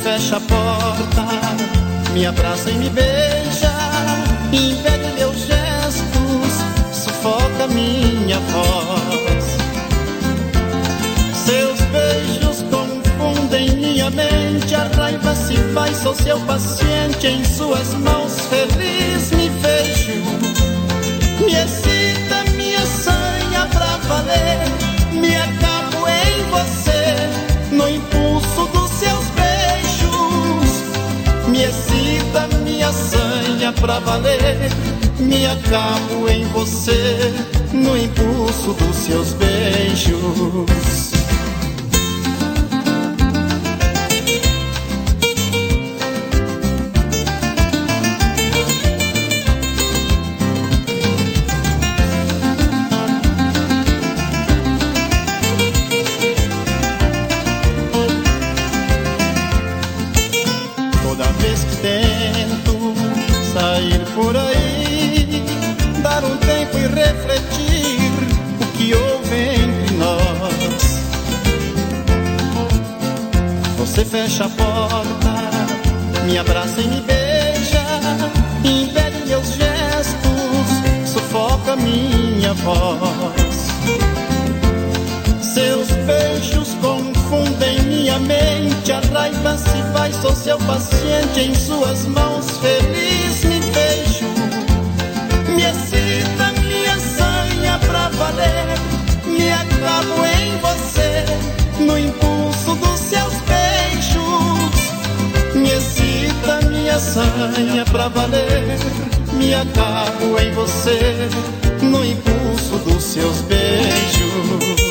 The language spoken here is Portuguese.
fecha a porta, me abraça e me beija, impede meus gestos, sufoca minha voz. Seus beijos confundem minha mente, a raiva se faz, sou seu paciente, em suas mãos feliz me vejo. Me excita, me assanha pra valer, me acabo em você, no impulso dos seus beijos. Me excita, me assanha pra valer, me acabo em você, no impulso dos seus beijos. Por aí, dar um tempo e refletir o que houve entre nós. Você fecha a porta, me abraça e me beija, impede meus gestos, sufoca minha voz. Seus beijos confundem minha mente, a raiva se vai, sou seu paciente, em suas mãos feliz me vejo. Me excita, me assanha pra valer, me acabo em você, no impulso dos seus beijos. Me excita, me assanha pra valer, me acabo em você, no impulso dos seus beijos.